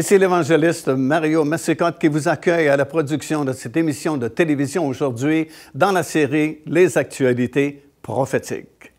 Ici l'évangéliste Mario Massicotte qui vous accueille à la production de cette émission de télévision aujourd'hui dans la série Les actualités prophétiques.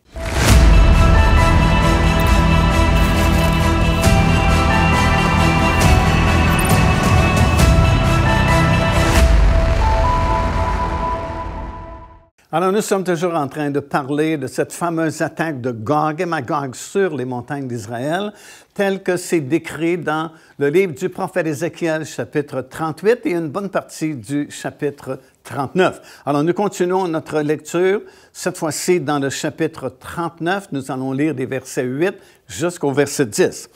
Alors, nous sommes toujours en train de parler de cette fameuse attaque de Gog et Magog sur les montagnes d'Israël, tel que c'est décrit dans le livre du prophète Ézéchiel, chapitre 38, et une bonne partie du chapitre 39. Alors, nous continuons notre lecture. Cette fois-ci, dans le chapitre 39, nous allons lire des versets 8 jusqu'au verset 10.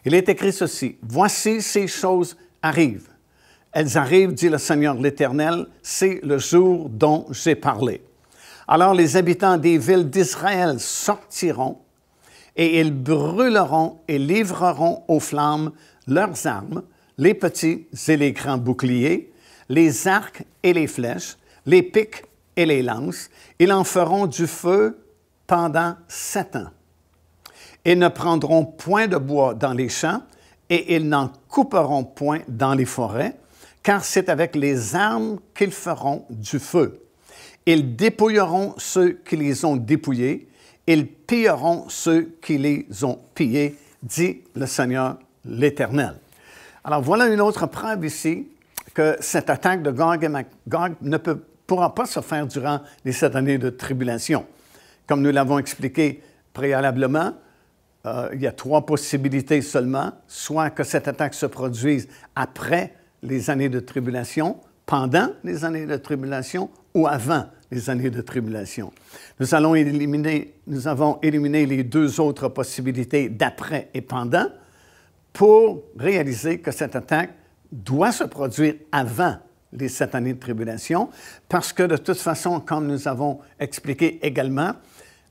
Il est écrit ceci: « Voici ces choses arrivent. Elles arrivent, dit le Seigneur l'Éternel, c'est le jour dont j'ai parlé. Alors les habitants des villes d'Israël sortiront, et ils brûleront et livreront aux flammes leurs armes, les petits et les grands boucliers, les arcs et les flèches, les pics et les lances. Ils en feront du feu pendant 7 ans. Ils ne prendront point de bois dans les champs, et ils n'en couperont point dans les forêts, car c'est avec les armes qu'ils feront du feu. Ils dépouilleront ceux qui les ont dépouillés, ils pilleront ceux qui les ont pillés, dit le Seigneur l'Éternel. » Alors voilà une autre preuve ici que cette attaque de Gog et Magog ne pourra pas se faire durant les 7 années de tribulation. Comme nous l'avons expliqué préalablement, il y a 3 possibilités seulement, soit que cette attaque se produise après les années de tribulation, pendant les années de tribulation ou avant les années de tribulation. Nous avons éliminé les 2 autres possibilités d'après et pendant pour réaliser que cette attaque doit se produire avant les 7 années de tribulation parce que de toute façon, comme nous avons expliqué également,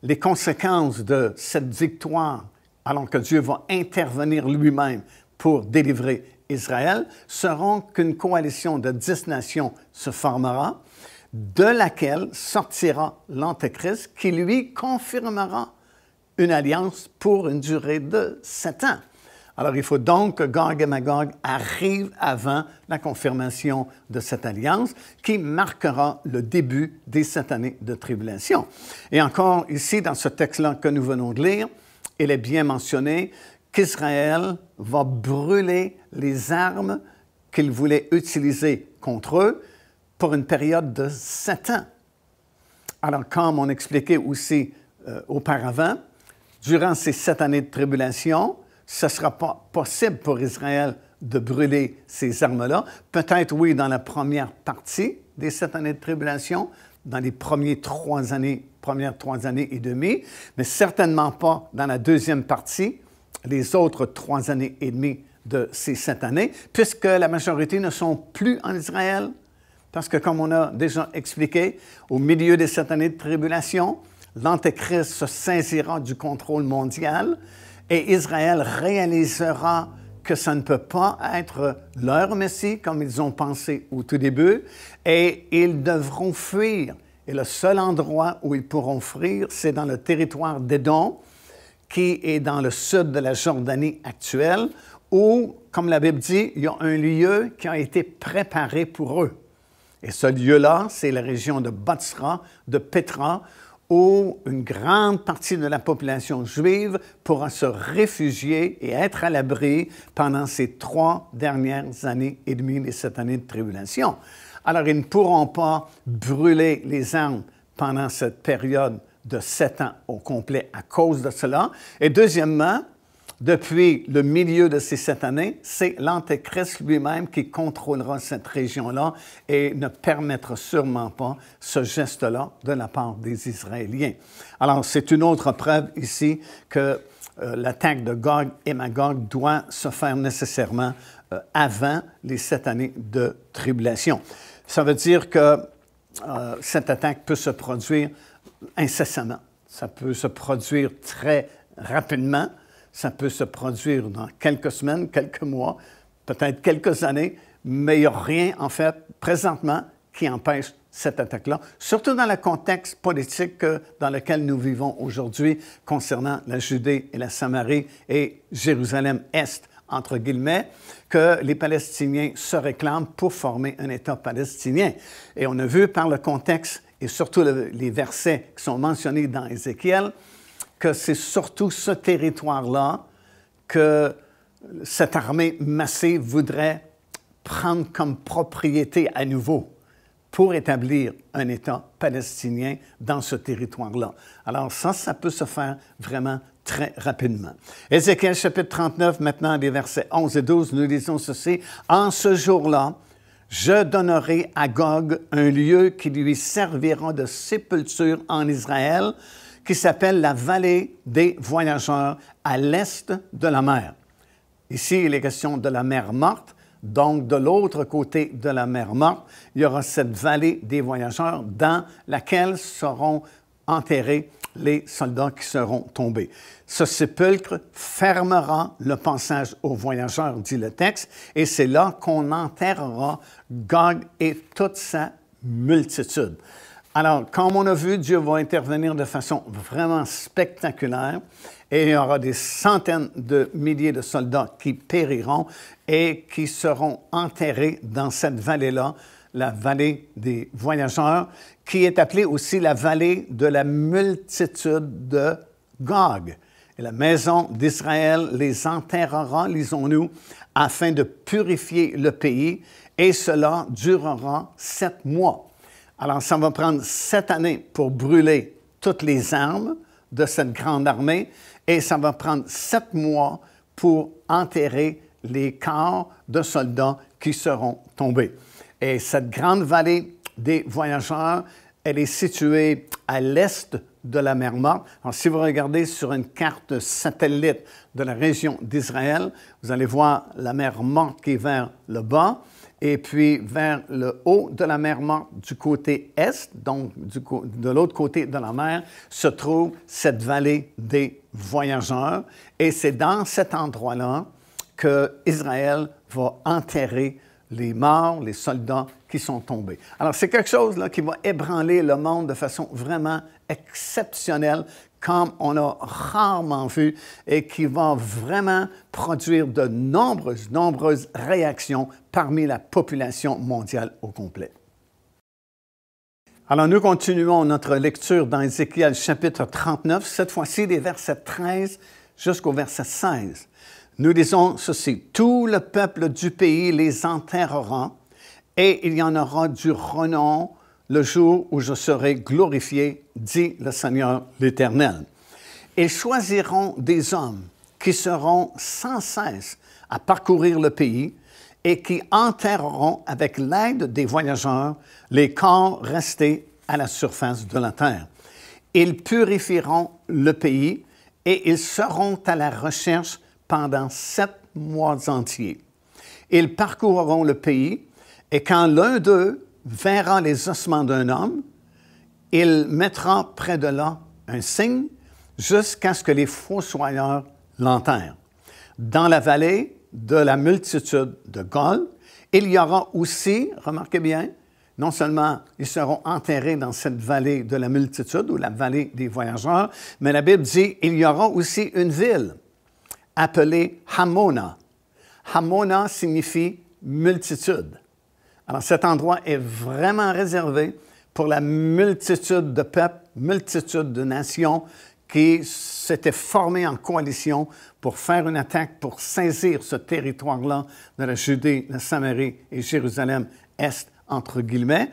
les conséquences de cette victoire, alors que Dieu va intervenir lui-même pour délivrer Israël, seront qu'une coalition de 10 nations se formera, de laquelle sortira l'Antéchrist qui, lui, confirmera une alliance pour une durée de 7 ans. Alors, il faut donc que Gog et Magog arrivent avant la confirmation de cette alliance qui marquera le début des 7 années de tribulation. Et encore ici, dans ce texte-là que nous venons de lire, il est bien mentionné qu'Israël va brûler les armes qu'il voulait utiliser contre eux pour une période de 7 ans. Alors, comme on expliquait aussi auparavant, durant ces 7 années de tribulation, ce ne sera pas possible pour Israël de brûler ces armes-là. Peut-être, oui, dans la première partie des 7 années de tribulation, dans les premières 3 années et demie, mais certainement pas dans la deuxième partie, les autres 3 années et demie de ces 7 années, puisque la majorité ne sont plus en Israël. Parce que, comme on a déjà expliqué, au milieu des 7 années de tribulation, l'Antéchrist se saisira du contrôle mondial et Israël réalisera que ça ne peut pas être leur Messie, comme ils ont pensé au tout début, et ils devront fuir. Et le seul endroit où ils pourront fuir, c'est dans le territoire d'Édom, qui est dans le sud de la Jordanie actuelle, où, comme la Bible dit, il y a un lieu qui a été préparé pour eux. Et ce lieu-là, c'est la région de Botsra, de Pétra, où une grande partie de la population juive pourra se réfugier et être à l'abri pendant ces 3 dernières années et demie, les 7 années de tribulation. Alors, ils ne pourront pas brûler les armes pendant cette période de 7 ans au complet à cause de cela. Et deuxièmement, depuis le milieu de ces 7 années, c'est l'Antéchrist lui-même qui contrôlera cette région-là et ne permettra sûrement pas ce geste-là de la part des Israéliens. Alors, c'est une autre preuve ici que l'attaque de Gog et Magog doit se faire nécessairement avant les 7 années de tribulation. Ça veut dire que cette attaque peut se produire incessamment. Ça peut se produire très rapidement. Ça peut se produire dans quelques semaines, quelques mois, peut-être quelques années, mais il n'y a rien, en fait, présentement, qui empêche cette attaque-là, surtout dans le contexte politique dans lequel nous vivons aujourd'hui concernant la Judée et la Samarie et Jérusalem-Est entre guillemets, que les Palestiniens se réclament pour former un État palestinien. Et on a vu par le contexte et surtout les versets qui sont mentionnés dans Ézéchiel que c'est surtout ce territoire-là que cette armée massive voudrait prendre comme propriété à nouveau pour établir un État palestinien dans ce territoire-là. Alors ça peut se faire vraiment très rapidement. Ézéchiel chapitre 39, maintenant les versets 11 et 12, nous lisons ceci. « En ce jour-là, je donnerai à Gog un lieu qui lui servira de sépulture en Israël, qui s'appelle la vallée des voyageurs à l'est de la mer. » Ici, il est question de la mer Morte. Donc, de l'autre côté de la mer Morte, il y aura cette vallée des voyageurs dans laquelle seront enterrés les soldats qui seront tombés. Ce sépulcre fermera le passage aux voyageurs, dit le texte, et c'est là qu'on enterrera Gog et toute sa multitude. Alors, comme on a vu, Dieu va intervenir de façon vraiment spectaculaire et il y aura des centaines de milliers de soldats qui périront et qui seront enterrés dans cette vallée-là, la vallée des voyageurs, qui est appelée aussi la vallée de la multitude de Gog. Et la maison d'Israël les enterrera, lisons-nous, afin de purifier le pays, et cela durera 7 mois. Alors, ça va prendre 7 années pour brûler toutes les armes de cette grande armée, et ça va prendre 7 mois pour enterrer les corps de soldats qui seront tombés. Et cette grande vallée des voyageurs, elle est située à l'est de la mer Morte. Alors, si vous regardez sur une carte satellite de la région d'Israël, vous allez voir la mer Morte qui est vers le bas, et puis vers le haut de la mer Morte du côté est, donc de l'autre côté de la mer, se trouve cette vallée des voyageurs. Et c'est dans cet endroit-là qu'Israël va enterrer les morts, les soldats qui sont tombés. Alors, c'est quelque chose là, qui va ébranler le monde de façon vraiment exceptionnelle, comme on a rarement vu, et qui va vraiment produire de nombreuses réactions parmi la population mondiale au complet. Alors, nous continuons notre lecture dans Ézéchiel chapitre 39, cette fois-ci des versets 13 jusqu'au verset 16. Nous disons ceci: « Tout le peuple du pays les enterrera, et il y en aura du renom le jour où je serai glorifié, dit le Seigneur l'Éternel. Ils choisiront des hommes qui seront sans cesse à parcourir le pays et qui enterreront avec l'aide des voyageurs les corps restés à la surface de la terre. Ils purifieront le pays et ils seront à la recherche pendant 7 mois entiers. Ils parcourront le pays, et quand l'un d'eux verra les ossements d'un homme, il mettra près de là un signe jusqu'à ce que les fossoyeurs l'enterrent. Dans la vallée de la multitude de Gog, il y aura aussi, remarquez bien, non seulement ils seront enterrés dans cette vallée de la multitude ou la vallée des voyageurs, mais la Bible dit il y aura aussi une ville appelée Hamona. Hamona signifie multitude. Alors cet endroit est vraiment réservé pour la multitude de peuples, multitude de nations qui s'étaient formées en coalition pour faire une attaque, pour saisir ce territoire-là de la Judée, la Samarie et Jérusalem-Est, entre guillemets.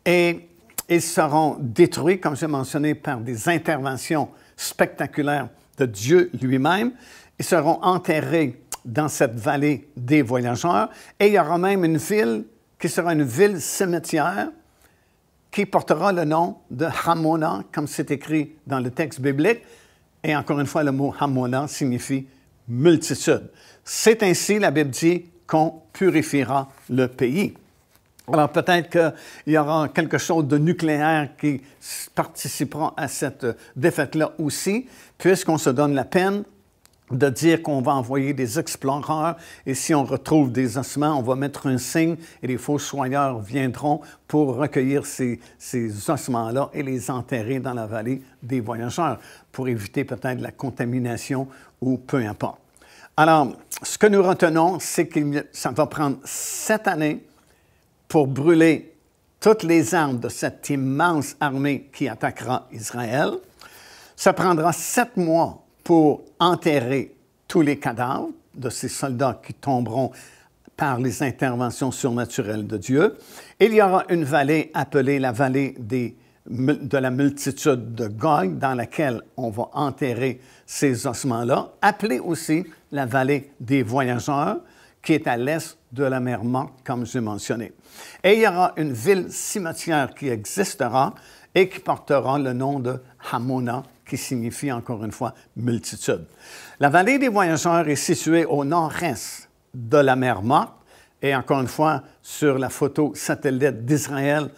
Et ils seront détruits, comme j'ai mentionné, par des interventions spectaculaires de Dieu lui-même. Ils seront enterrés dans cette vallée des voyageurs. Et il y aura même une ville qui sera une ville cimetière qui portera le nom de Hamona, comme c'est écrit dans le texte biblique. Et encore une fois, le mot Hamona signifie multitude. C'est ainsi, la Bible dit, qu'on purifiera le pays. Alors peut-être qu'il y aura quelque chose de nucléaire qui participera à cette défaite-là aussi, puisqu'on se donne la peine de dire qu'on va envoyer des exploreurs et si on retrouve des ossements, on va mettre un signe et les fossoyeurs viendront pour recueillir ces ossements-là et les enterrer dans la vallée des voyageurs pour éviter peut-être la contamination ou peu importe. Alors, ce que nous retenons, c'est que ça va prendre 7 années pour brûler toutes les armes de cette immense armée qui attaquera Israël. Ça prendra 7 mois pour enterrer tous les cadavres de ces soldats qui tomberont par les interventions surnaturelles de Dieu. Il y aura une vallée appelée la vallée de la multitude de Gog, dans laquelle on va enterrer ces ossements-là, appelée aussi la vallée des voyageurs, qui est à l'est de la mer Morte, comme j'ai mentionné. Et il y aura une ville cimetière qui existera et qui portera le nom de Hamona, qui signifie encore une fois multitude. La vallée des voyageurs est située au nord-est de la mer Morte, et encore une fois, sur la photo satellite d'Israël,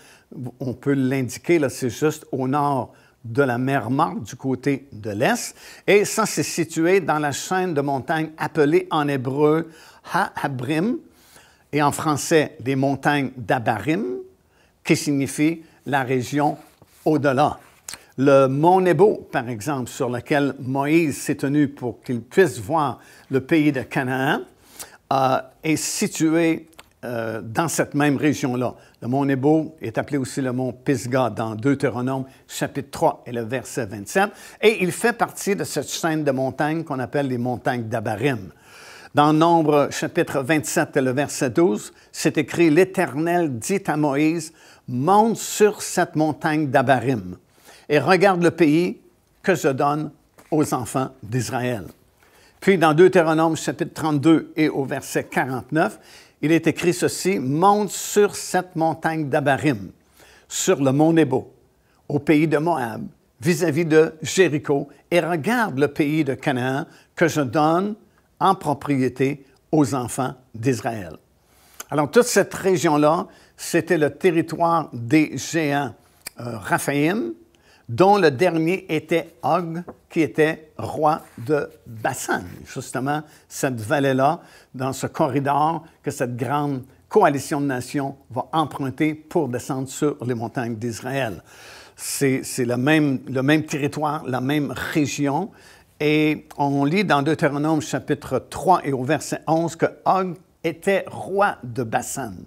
on peut l'indiquer, là, c'est juste au nord de la mer Morte, du côté de l'est. Et ça, c'est situé dans la chaîne de montagnes appelée en hébreu Ha-Habrim, et en français, les montagnes d'Abarim, qui signifie la région au-delà. Le mont Nebo, par exemple, sur lequel Moïse s'est tenu pour qu'il puisse voir le pays de Canaan, est situé dans cette même région-là. Le mont Nebo est appelé aussi le mont Pisgah dans Deutéronome, chapitre 3 et le verset 27, et il fait partie de cette chaîne de montagnes qu'on appelle les montagnes d'Abarim. Dans Nombre, chapitre 27 et le verset 12, c'est écrit « L'Éternel dit à Moïse, monte sur cette montagne d'Abarim et regarde le pays que je donne aux enfants d'Israël. » Puis dans Deutéronome, chapitre 32 et au verset 49, il est écrit ceci, « Monte sur cette montagne d'Abarim, sur le mont Nebo, au pays de Moab, vis-à-vis de Jéricho, et regarde le pays de Canaan que je donne en propriété aux enfants d'Israël. » Alors, toute cette région-là, c'était le territoire des géants Raphaïm, dont le dernier était Og, qui était roi de Bassan. Justement, cette vallée-là, dans ce corridor que cette grande coalition de nations va emprunter pour descendre sur les montagnes d'Israël. C'est le même territoire, la même région. Et on lit dans Deutéronome chapitre 3 et au verset 11 que Og était roi de Bassan.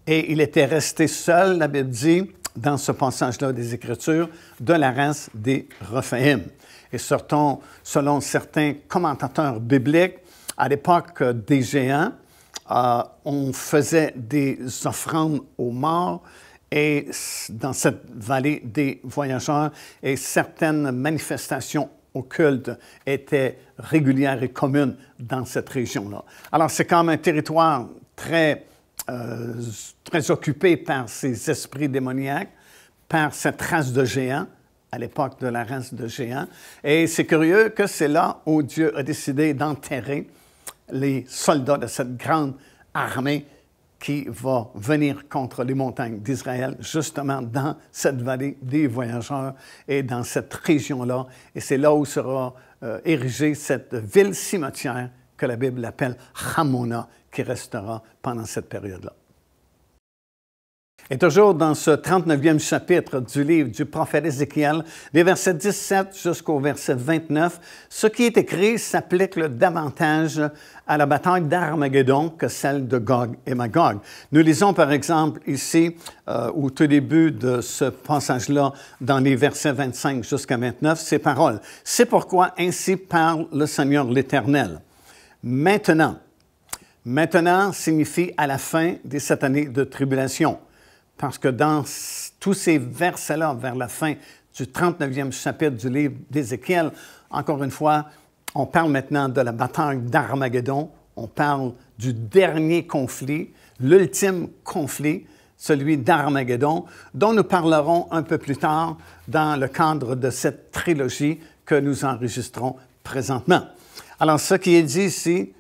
Et il était resté seul, la Bible dit, dans ce passage-là des Écritures, de la race des Raphaïm. Et surtout, selon certains commentateurs bibliques, à l'époque des géants, on faisait des offrandes aux morts et dans cette vallée des voyageurs, et certaines manifestations occultes étaient régulières et communes dans cette région-là. Alors, c'est quand même un territoire très occupé par ces esprits démoniaques, par cette race de géants, à l'époque de la race de géants. Et c'est curieux que c'est là où Dieu a décidé d'enterrer les soldats de cette grande armée qui va venir contre les montagnes d'Israël, justement dans cette vallée des voyageurs et dans cette région-là. Et c'est là où sera érigée cette ville cimetière que la Bible appelle Hamona, qui restera pendant cette période-là. Et toujours dans ce 39e chapitre du livre du prophète Ézéchiel, des versets 17 jusqu'au verset 29, ce qui est écrit s'applique davantage à la bataille d'Armageddon que celle de Gog et Magog. Nous lisons par exemple ici, au tout début de ce passage-là, dans les versets 25 jusqu'à 29, ces paroles. « C'est pourquoi ainsi parle le Seigneur l'Éternel. Maintenant signifie à la fin des 7 années de tribulation. » Parce que dans tous ces versets-là, vers la fin du 39e chapitre du livre d'Ézéchiel, encore une fois, on parle maintenant de la bataille d'Armageddon, on parle du dernier conflit, l'ultime conflit, celui d'Armageddon, dont nous parlerons un peu plus tard dans le cadre de cette trilogie que nous enregistrons présentement. Alors, ce qui est dit ici,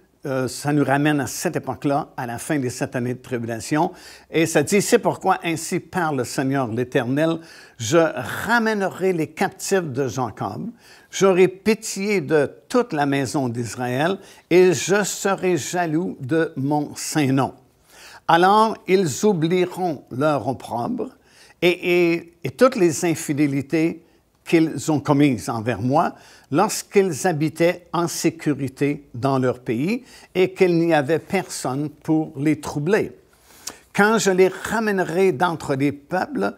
ça nous ramène à cette époque-là, à la fin des 7 années de tribulation. Et ça dit, c'est pourquoi ainsi parle le Seigneur l'Éternel, je ramènerai les captifs de Jacob, j'aurai pitié de toute la maison d'Israël et je serai jaloux de mon saint nom. Alors ils oublieront leur opprobre et toutes les infidélités qu'ils ont commises envers moi lorsqu'ils habitaient en sécurité dans leur pays et qu'il n'y avait personne pour les troubler. Quand je les ramènerai d'entre les peuples,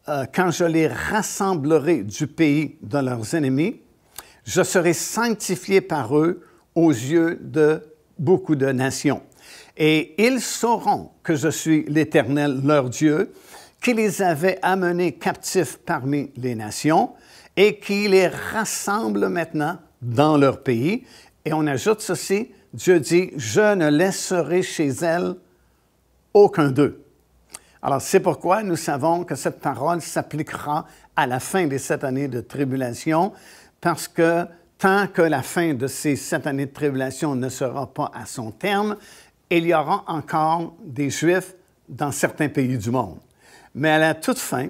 quand je les rassemblerai du pays de leurs ennemis, je serai sanctifié par eux aux yeux de beaucoup de nations. Et ils sauront que je suis l'Éternel, leur Dieu, qui les avait amenés captifs parmi les nations et qui les rassemble maintenant dans leur pays. Et on ajoute ceci, Dieu dit, « Je ne laisserai chez elles aucun d'eux. » Alors, c'est pourquoi nous savons que cette parole s'appliquera à la fin des 7 années de tribulation, parce que tant que la fin de ces 7 années de tribulation ne sera pas à son terme, il y aura encore des Juifs dans certains pays du monde. Mais à la toute fin,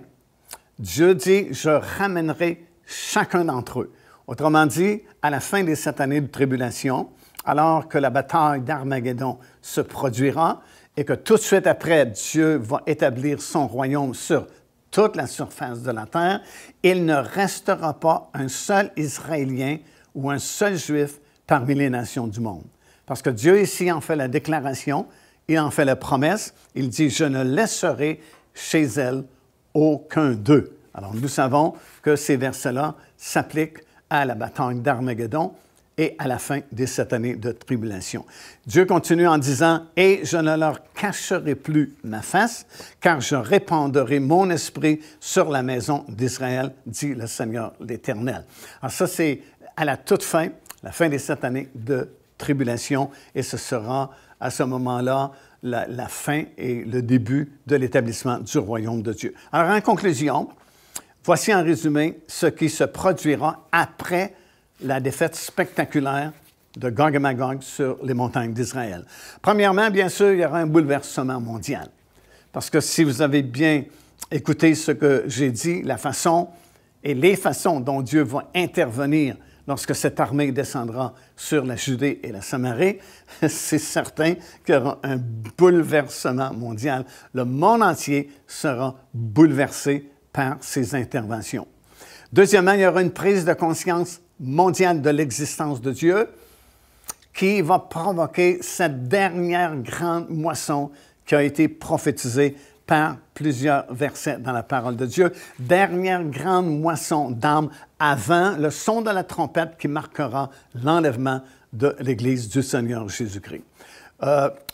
Dieu dit, je ramènerai chacun d'entre eux. Autrement dit, à la fin des 7 années de tribulation, alors que la bataille d'Armageddon se produira et que tout de suite après, Dieu va établir son royaume sur toute la surface de la terre, il ne restera pas un seul Israélien ou un seul Juif parmi les nations du monde. Parce que Dieu ici en fait la déclaration, il en fait la promesse, il dit « Je ne laisserai chez elles aucun d'eux. » Alors nous savons que ces versets-là s'appliquent à la bataille d'Armageddon et à la fin des 7 années de tribulation. Dieu continue en disant « Et je ne leur cacherai plus ma face, car je répandrai mon esprit sur la maison d'Israël, dit le Seigneur l'Éternel. » Alors ça, c'est à la toute fin, la fin des 7 années de tribulation, et ce sera à ce moment-là la fin et le début de l'établissement du royaume de Dieu. Alors, en conclusion, voici en résumé ce qui se produira après la défaite spectaculaire de Gog et Magog sur les montagnes d'Israël. Premièrement, bien sûr, il y aura un bouleversement mondial. Parce que si vous avez bien écouté ce que j'ai dit, la façon et les façons dont Dieu va intervenir lorsque cette armée descendra sur la Judée et la Samarie, c'est certain qu'il y aura un bouleversement mondial. Le monde entier sera bouleversé par ces interventions. Deuxièmement, il y aura une prise de conscience mondiale de l'existence de Dieu qui va provoquer cette dernière grande moisson qui a été prophétisée par plusieurs versets dans la parole de Dieu. Dernière grande moisson d'âmes avant le son de la trompette qui marquera l'enlèvement de l'Église du Seigneur Jésus-Christ.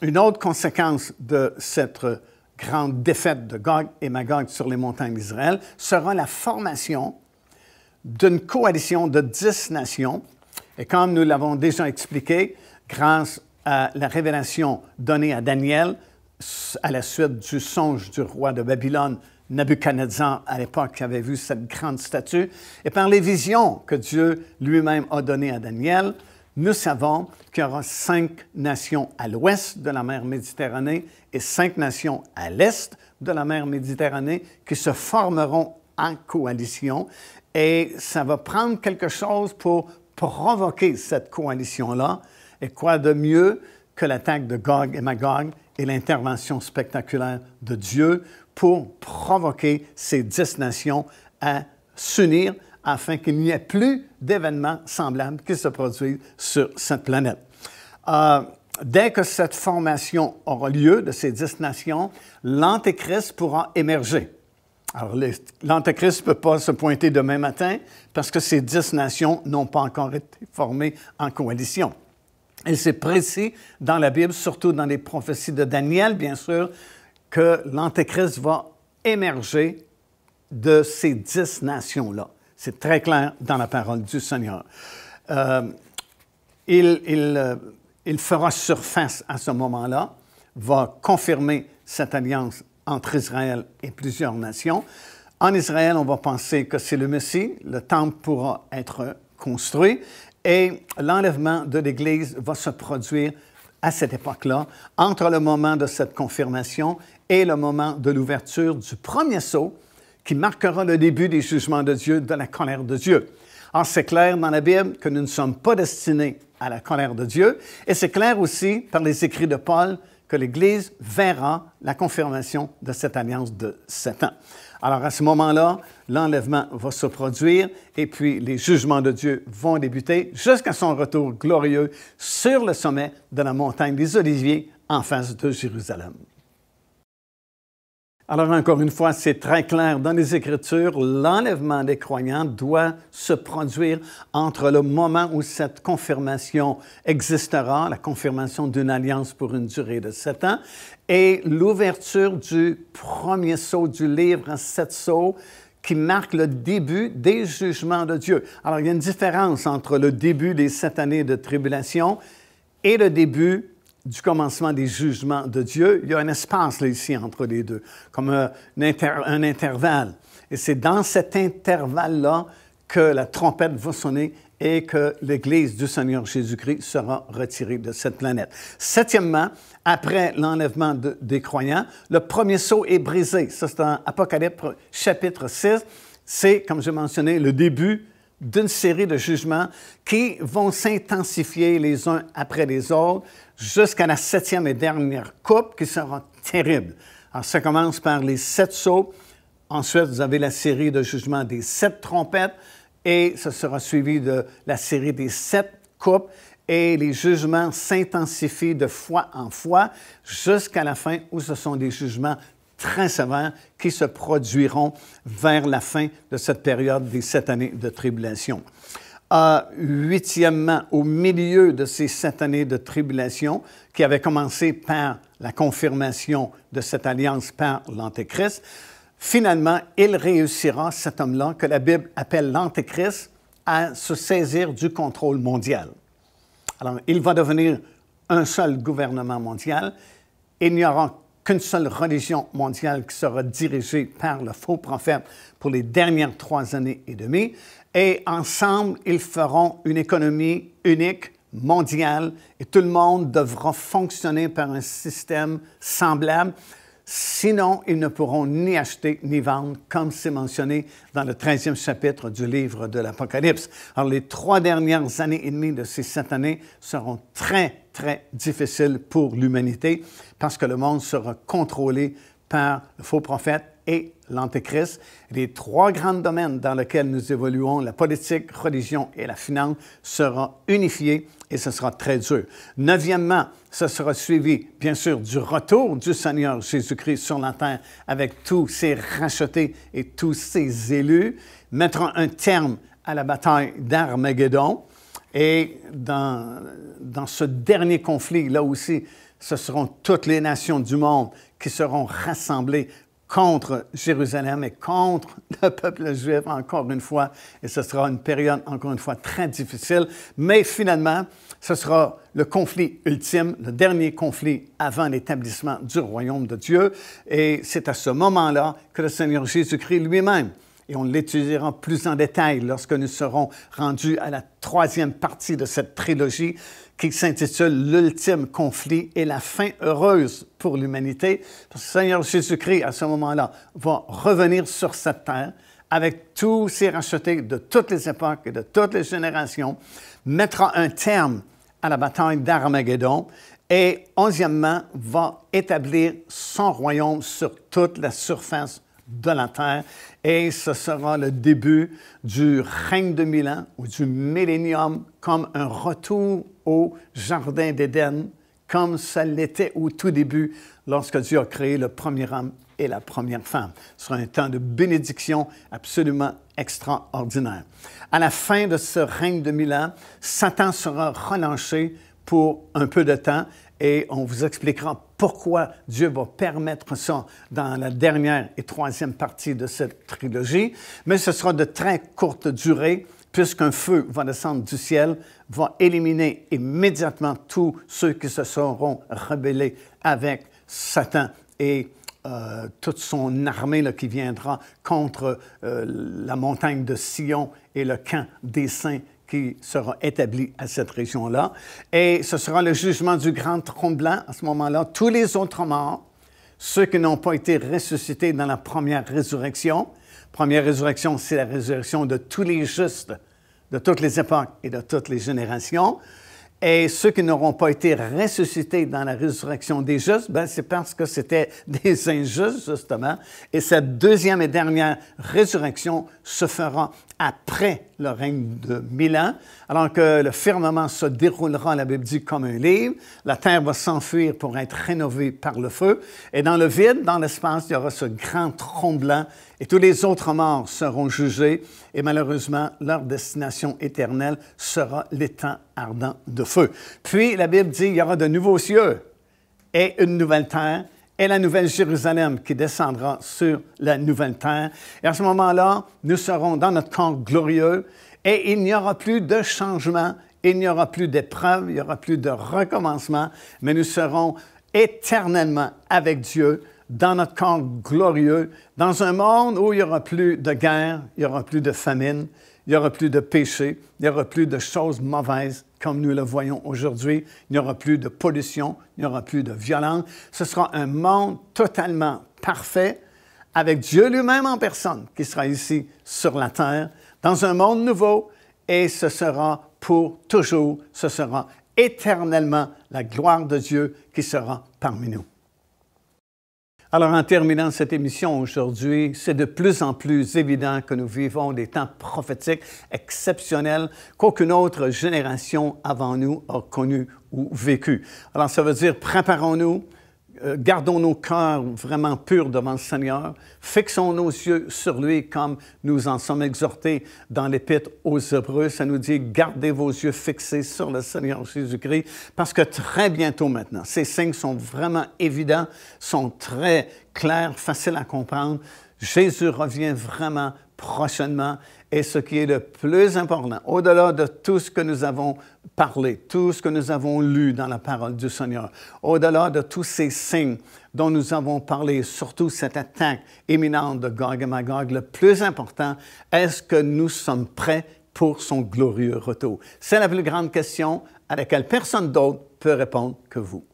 Une autre conséquence de cette grande défaite de Gog et Magog sur les montagnes d'Israël sera la formation d'une coalition de 10 nations. Et comme nous l'avons déjà expliqué, grâce à la révélation donnée à Daniel, à la suite du songe du roi de Babylone, Nabuchodonosor, à l'époque, qui avait vu cette grande statue, et par les visions que Dieu lui-même a données à Daniel, nous savons qu'il y aura 5 nations à l'ouest de la mer Méditerranée et 5 nations à l'est de la mer Méditerranée qui se formeront en coalition. Et ça va prendre quelque chose pour provoquer cette coalition-là. Et quoi de mieux que l'attaque de Gog et Magog et l'intervention spectaculaire de Dieu pour provoquer ces 10 nations à s'unir afin qu'il n'y ait plus d'événements semblables qui se produisent sur cette planète. Dès que cette formation aura lieu de ces 10 nations, l'Antéchrist pourra émerger. Alors, l'Antéchrist ne peut pas se pointer demain matin parce que ces 10 nations n'ont pas encore été formées en coalition. Et c'est précis dans la Bible, surtout dans les prophéties de Daniel, bien sûr, que l'Antéchrist va émerger de ces 10 nations-là. C'est très clair dans la parole du Seigneur. Il fera surface à ce moment-là, va confirmer cette alliance entre Israël et plusieurs nations. En Israël, on va penser que c'est le Messie, le temple pourra être construit et l'enlèvement de l'Église va se produire à cette époque-là, entre le moment de cette confirmation et le moment de l'ouverture du premier sceau qui marquera le début des jugements de Dieu, de la colère de Dieu. Alors, c'est clair dans la Bible que nous ne sommes pas destinés à la colère de Dieu, et c'est clair aussi par les écrits de Paul que l'Église verra la confirmation de cette alliance de 7 ans. Alors à ce moment-là, l'enlèvement va se produire et puis les jugements de Dieu vont débuter jusqu'à son retour glorieux sur le sommet de la montagne des Oliviers en face de Jérusalem. Alors encore une fois, c'est très clair dans les Écritures, l'enlèvement des croyants doit se produire entre le moment où cette confirmation existera, la confirmation d'une alliance pour une durée de 7 ans, et l'ouverture du premier sceau du livre en 7 sceaux qui marque le début des jugements de Dieu. Alors il y a une différence entre le début des 7 années de tribulation et le début du commencement des jugements de Dieu. Il y a un espace là, ici entre les deux, comme un intervalle. Et c'est dans cet intervalle-là que la trompette va sonner et que l'Église du Seigneur Jésus-Christ sera retirée de cette planète. Septièmement, après l'enlèvement des croyants, le premier sceau est brisé. Ça, c'est dans Apocalypse chapitre 6. C'est, comme je mentionné, le début d'une série de jugements qui vont s'intensifier les uns après les autres jusqu'à la 7e et dernière coupe qui sera terrible. Alors, ça commence par les 7 sceaux. Ensuite, vous avez la série de jugements des 7 trompettes et ça sera suivi de la série des 7 coupes et les jugements s'intensifient de fois en fois jusqu'à la fin où ce sont des jugements très sévères qui se produiront vers la fin de cette période des 7 années de tribulation. Huitièmement, au milieu de ces 7 années de tribulation, qui avaient commencé par la confirmation de cette alliance par l'Antéchrist, finalement, il réussira, cet homme-là, que la Bible appelle l'Antéchrist, à se saisir du contrôle mondial. Alors, il va devenir un seul gouvernement mondial. Il n'y aura qu'une seule religion mondiale qui sera dirigée par le faux prophète pour les dernières 3 années et demie. Et ensemble, ils feront une économie unique, mondiale, et tout le monde devra fonctionner par un système semblable. Sinon, ils ne pourront ni acheter ni vendre, comme c'est mentionné dans le 13e chapitre du livre de l'Apocalypse. Alors, les 3 dernières années et demie de ces 7 années seront très, très difficiles pour l'humanité parce que le monde sera contrôlé par le faux prophète et l'Antéchrist. Les 3 grands domaines dans lesquels nous évoluons, la politique, religion et la finance, seront unifiés et ce sera très dur. 9e, ce sera suivi, bien sûr, du retour du Seigneur Jésus-Christ sur la terre avec tous ses rachetés et tous ses élus, mettra un terme à la bataille d'Armageddon. Et dans ce dernier conflit, là aussi, ce seront toutes les nations du monde qui seront rassemblées contre Jérusalem et contre le peuple juif, encore une fois. Et ce sera une période, encore une fois, très difficile. Mais finalement, ce sera le conflit ultime, le dernier conflit avant l'établissement du royaume de Dieu. Et c'est à ce moment-là que le Seigneur Jésus-Christ lui-même, et on l'étudiera plus en détail lorsque nous serons rendus à la 3e partie de cette trilogie qui s'intitule « L'ultime conflit et la fin heureuse pour l'humanité ». Parce que le Seigneur Jésus-Christ, à ce moment-là, va revenir sur cette terre avec tous ses rachetés de toutes les époques et de toutes les générations, mettra un terme à la bataille d'Armageddon et, 11e, va établir son royaume sur toute la surface de la terre. Et ce sera le début du règne de 1000 ans ou du millénium comme un retour au Jardin d'Éden, comme ça l'était au tout début lorsque Dieu a créé le premier homme et la première femme. Ce sera un temps de bénédiction absolument extraordinaire. À la fin de ce règne de 1000 ans, Satan sera relâché pour un peu de temps et on vous expliquera pourquoi Dieu va permettre ça dans la dernière et 3e partie de cette trilogie. Mais ce sera de très courte durée puisqu'un feu va descendre du ciel, va éliminer immédiatement tous ceux qui se seront rebellés avec Satan et toute son armée là, qui viendra contre la montagne de Sion et le camp des saints qui sera établi à cette région-là. Et ce sera le jugement du grand trône blanc à ce moment-là. Tous les autres morts, ceux qui n'ont pas été ressuscités dans la première résurrection. Première résurrection, c'est la résurrection de tous les justes, de toutes les époques et de toutes les générations. Et ceux qui n'auront pas été ressuscités dans la résurrection des justes, ben c'est parce que c'était des injustes, justement. Et cette deuxième et dernière résurrection se fera après le règne de 1000 ans, alors que le firmament se déroulera, la Bible dit, comme un livre. La terre va s'enfuir pour être rénovée par le feu. Et dans le vide, dans l'espace, il y aura ce grand trône blanc et tous les autres morts seront jugés. Et malheureusement, leur destination éternelle sera l'étang ardent de feu. Puis, la Bible dit, il y aura de nouveaux cieux et une nouvelle terre, et la nouvelle Jérusalem qui descendra sur la nouvelle terre. Et à ce moment-là, nous serons dans notre corps glorieux et il n'y aura plus de changement, il n'y aura plus d'épreuves, il n'y aura plus de recommencement, mais nous serons éternellement avec Dieu dans notre corps glorieux, dans un monde où il n'y aura plus de guerre, il n'y aura plus de famine, il n'y aura plus de péché, il n'y aura plus de choses mauvaises comme nous le voyons aujourd'hui. Il n'y aura plus de pollution, il n'y aura plus de violence. Ce sera un monde totalement parfait avec Dieu lui-même en personne qui sera ici sur la terre, dans un monde nouveau, et ce sera pour toujours, ce sera éternellement la gloire de Dieu qui sera parmi nous. Alors, en terminant cette émission aujourd'hui, c'est de plus en plus évident que nous vivons des temps prophétiques exceptionnels qu'aucune autre génération avant nous a connu ou vécu. Alors, ça veut dire, préparons-nous, gardons nos cœurs vraiment purs devant le Seigneur, fixons nos yeux sur lui comme nous en sommes exhortés dans l'Épître aux Hébreux. Ça nous dit, gardez vos yeux fixés sur le Seigneur Jésus-Christ, parce que très bientôt maintenant, ces signes sont vraiment évidents, sont très clairs, faciles à comprendre. Jésus revient vraiment prochainement. Et ce qui est le plus important, au-delà de tout ce que nous avons parlé, tout ce que nous avons lu dans la parole du Seigneur, au-delà de tous ces signes dont nous avons parlé, surtout cette attaque imminente de Gog et Magog, le plus important, est-ce que nous sommes prêts pour son glorieux retour? C'est la plus grande question à laquelle personne d'autre peut répondre que vous.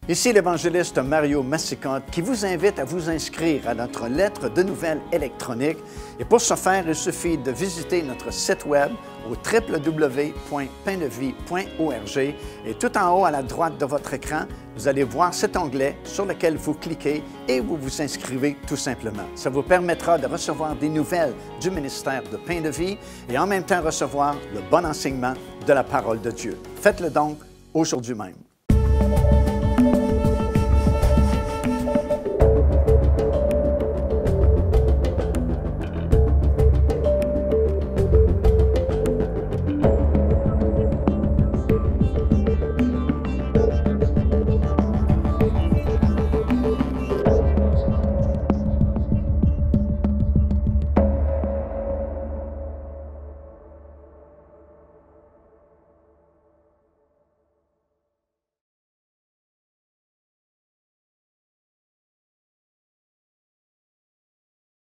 Ici l'évangéliste Mario Massicotte qui vous invite à vous inscrire à notre lettre de nouvelles électronique. Et pour ce faire, il suffit de visiter notre site web au www.paindevie.org et tout en haut à la droite de votre écran, vous allez voir cet onglet sur lequel vous cliquez et vous vous inscrivez tout simplement. Ça vous permettra de recevoir des nouvelles du ministère de Pain de Vie et en même temps recevoir le bon enseignement de la parole de Dieu. Faites-le donc aujourd'hui même.